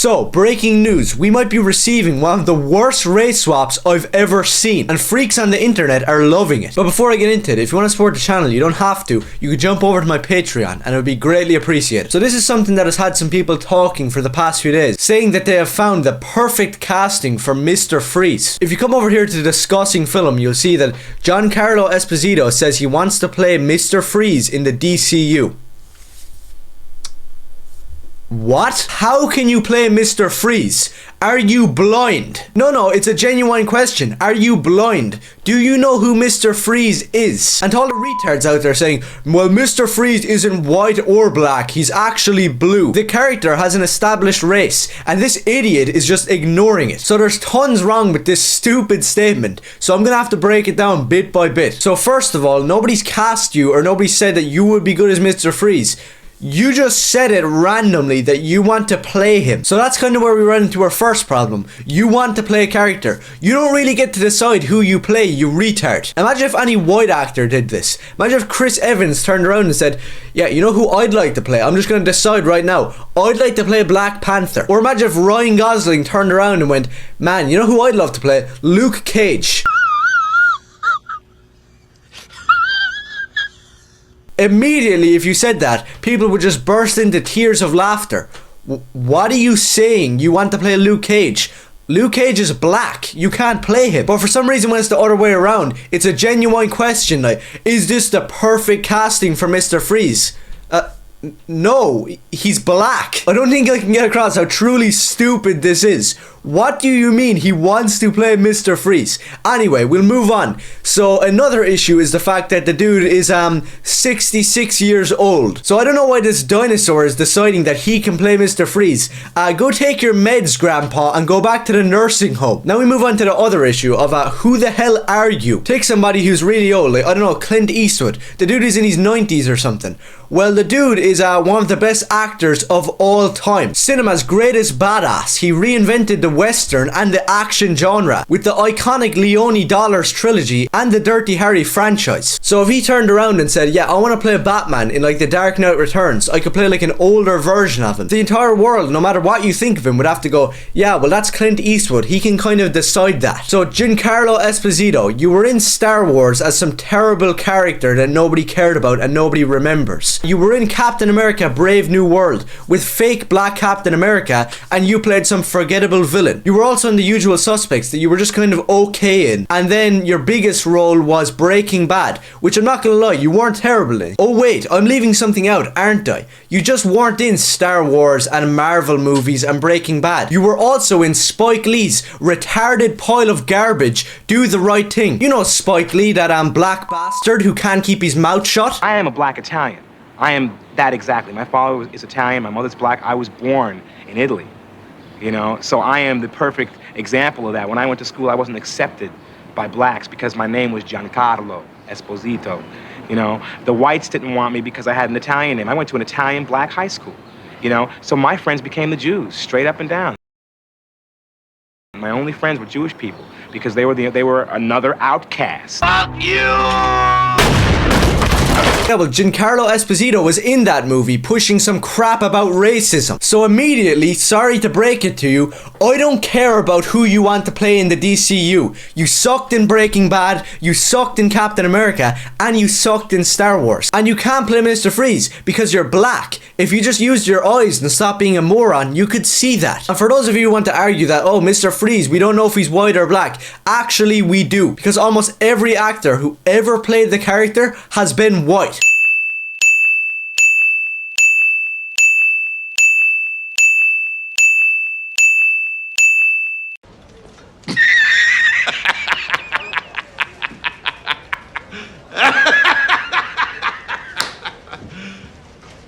So, breaking news, we might be receiving one of the worst race swaps I've ever seen, and freaks on the internet are loving it. But before I get into it, if you want to support the channel, you don't have to. You could jump over to my Patreon, and it would be greatly appreciated. So this is something that has had some people talking for the past few days, saying that they have found the perfect casting for Mr. Freeze. If you come over here to the discussing film, you'll see that Giancarlo Esposito says he wants to play Mr. Freeze in the DCU. What? How can you play Mr. Freeze? Are you blind? No, it's a genuine question. Are you blind? Do you know who Mr. Freeze is? And to all the retards out there saying, well, Mr. Freeze isn't white or black, he's actually blue. The character has an established race, and this idiot is just ignoring it. So there's tons wrong with this stupid statement. So I'm gonna have to break it down bit by bit. So first of all, nobody's cast you or nobody said that you would be good as Mr. Freeze. You just said it randomly that you want to play him. So that's kind of where we run into our first problem. You want to play a character. You don't really get to decide who you play, you retard. Imagine if any white actor did this. Imagine if Chris Evans turned around and said, yeah, you know who I'd like to play? I'm just going to decide right now. I'd like to play Black Panther. Or imagine if Ryan Gosling turned around and went, man, you know who I'd love to play? Luke Cage. Immediately, if you said that, people would just burst into tears of laughter. What are you saying? You want to play Luke Cage? Luke Cage is black. You can't play him. But for some reason, when it's the other way around, it's a genuine question. Like, is this the perfect casting for Mr. Freeze? No, he's black. I don't think I can get across how truly stupid this is. What do you mean he wants to play Mr. Freeze? Anyway, we'll move on. So another issue is the fact that the dude is 66 years old. So I don't know why this dinosaur is deciding that he can play Mr. Freeze. Go take your meds, grandpa, and go back to the nursing home. Now we move on to the other issue of who the hell are you? Take somebody who's really old, like, I don't know, Clint Eastwood. The dude is in his 90s or something. Well, the dude is one of the best actors of all time. Cinema's greatest badass. He reinvented the Western and the action genre with the iconic Leone Dollars trilogy and the Dirty Harry franchise. So if he turned around and said, yeah, I want to play Batman in like the Dark Knight Returns, I could play like an older version of him. The entire world, no matter what you think of him, would have to go, yeah, well, that's Clint Eastwood. He can kind of decide that. So Giancarlo Esposito, you were in Star Wars as some terrible character that nobody cared about and nobody remembers. You were in Captain America Brave New World with fake black Captain America, and you played some forgettable villain. You were also in The Usual Suspects that you were just kind of okay in, and then your biggest role was Breaking Bad, which I'm not gonna lie, you weren't terrible in. Oh wait, I'm leaving something out, aren't I? You just weren't in Star Wars and Marvel movies and Breaking Bad. You were also in Spike Lee's retarded pile of garbage, Do the Right Thing. You know Spike Lee, that black bastard who can't keep his mouth shut? I am a black Italian. I am that exactly. My father is Italian, my mother's black. I was born in Italy, you know? So I am the perfect example of that. When I went to school, I wasn't accepted by blacks because my name was Giancarlo Esposito, you know? The whites didn't want me because I had an Italian name. I went to an Italian black high school, you know? So my friends became the Jews, straight up and down. My only friends were Jewish people because they were another outcast. Fuck you! Yeah, well, Giancarlo Esposito was in that movie pushing some crap about racism. So immediately, sorry to break it to you, I don't care about who you want to play in the DCU. You sucked in Breaking Bad, you sucked in Captain America, and you sucked in Star Wars. And you can't play Mr. Freeze because you're black. If you just used your eyes and stopped being a moron, you could see that. And for those of you who want to argue that, oh, Mr. Freeze, we don't know if he's white or black, actually we do. Because almost every actor who ever played the character has been white.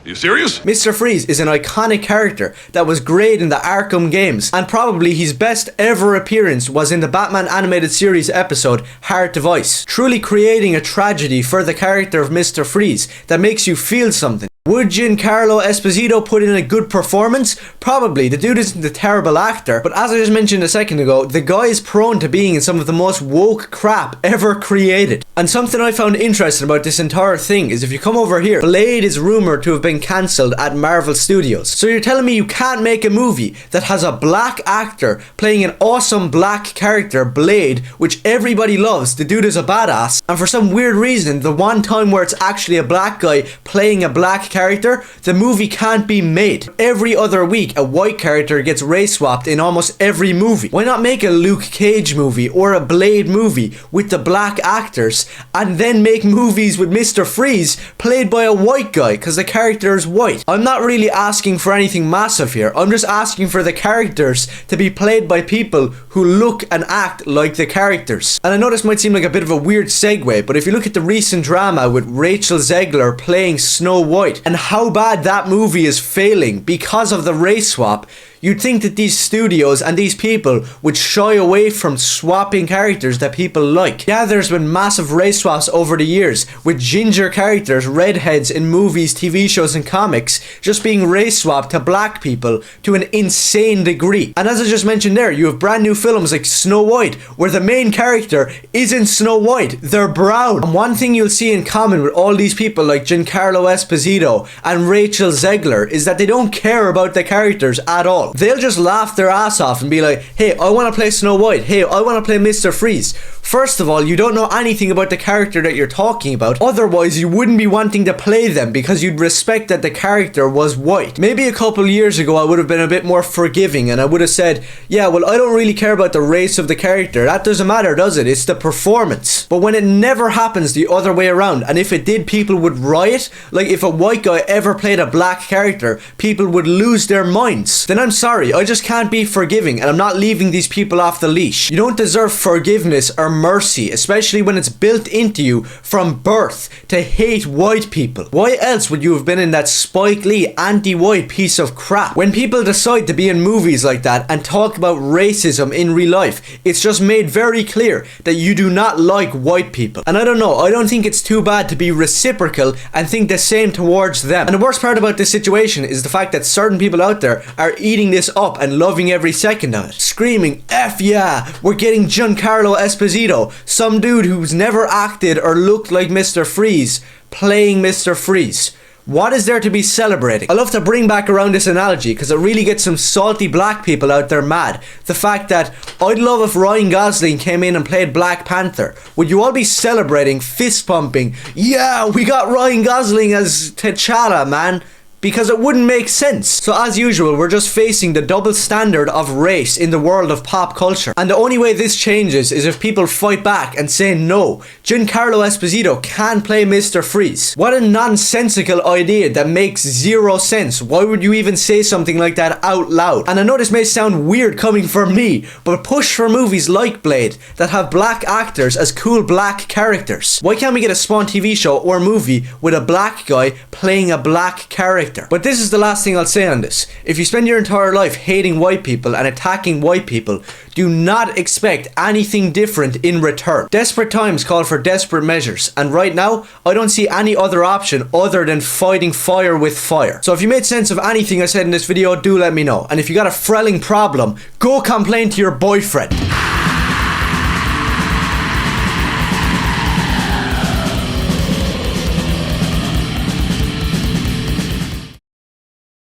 You serious? Mr. Freeze is an iconic character that was great in the Arkham games, and probably his best ever appearance was in the Batman animated series episode Heart of Ice, truly creating a tragedy for the character of Mr. Freeze that makes you feel something. Would Giancarlo Esposito put in a good performance? Probably. The dude isn't a terrible actor, but as I just mentioned a second ago, the guy is prone to being in some of the most woke crap ever created. And something I found interesting about this entire thing is if you come over here, Blade is rumored to have been cancelled at Marvel Studios. So you're telling me you can't make a movie that has a black actor playing an awesome black character, Blade, which everybody loves. The dude is a badass. And for some weird reason, the one time where it's actually a black guy playing a black character, the movie can't be made. Every other week, a white character gets race swapped in almost every movie. Why not make a Luke Cage movie or a Blade movie with the black actors and then make movies with Mr. Freeze played by a white guy because the character is white? I'm not really asking for anything massive here. I'm just asking for the characters to be played by people who look and act like the characters. And I know this might seem like a bit of a weird segue, but if you look at the recent drama with Rachel Zegler playing Snow White and how bad that movie is failing because of the race swap, you'd think that these studios and these people would shy away from swapping characters that people like. Yeah, there's been massive race swaps over the years with ginger characters, redheads in movies, TV shows and comics just being race swapped to black people to an insane degree. And as I just mentioned there, you have brand new films like Snow White where the main character isn't Snow White, they're brown. And one thing you'll see in common with all these people like Giancarlo Esposito and Rachel Zegler is that they don't care about the characters at all. They'll just laugh their ass off and be like, hey, I want to play Snow White. Hey, I want to play Mr. Freeze. First of all, you don't know anything about the character that you're talking about. Otherwise, you wouldn't be wanting to play them because you'd respect that the character was white. Maybe a couple years ago, I would have been a bit more forgiving and I would have said, yeah, well, I don't really care about the race of the character. That doesn't matter, does it? It's the performance. But when it never happens the other way around, and if it did, people would riot. Like if a white guy ever played a black character, people would lose their minds. Then I'm sorry, I just can't be forgiving and I'm not leaving these people off the leash. You don't deserve forgiveness or mercy, especially when it's built into you from birth to hate white people. Why else would you have been in that Spike Lee anti-white piece of crap? When people decide to be in movies like that and talk about racism in real life, it's just made very clear that you do not like white people. And I don't know, I don't think it's too bad to be reciprocal and think the same towards them. And the worst part about this situation is the fact that certain people out there are eating this up and loving every second of it. Screaming, F yeah, we're getting Giancarlo Esposito, some dude who's never acted or looked like Mr. Freeze, playing Mr. Freeze. What is there to be celebrating? I love to bring back around this analogy because it really gets some salty black people out there mad. The fact that I'd love if Ryan Gosling came in and played Black Panther. Would you all be celebrating, fist pumping? Yeah, we got Ryan Gosling as T'Challa, man. Because it wouldn't make sense. So as usual, we're just facing the double standard of race in the world of pop culture. And the only way this changes is if people fight back and say no. Giancarlo Esposito can play Mr. Freeze. What a nonsensical idea that makes zero sense. Why would you even say something like that out loud? And I know this may sound weird coming from me, but push for movies like Blade that have black actors as cool black characters. Why can't we get a Spawn TV show or movie with a black guy playing a black character? But this is the last thing I'll say on this. If you spend your entire life hating white people and attacking white people, do not expect anything different in return. Desperate times call for desperate measures, and right now, I don't see any other option other than fighting fire with fire. So if you made sense of anything I said in this video, do let me know. And if you got a frelling problem, go complain to your boyfriend.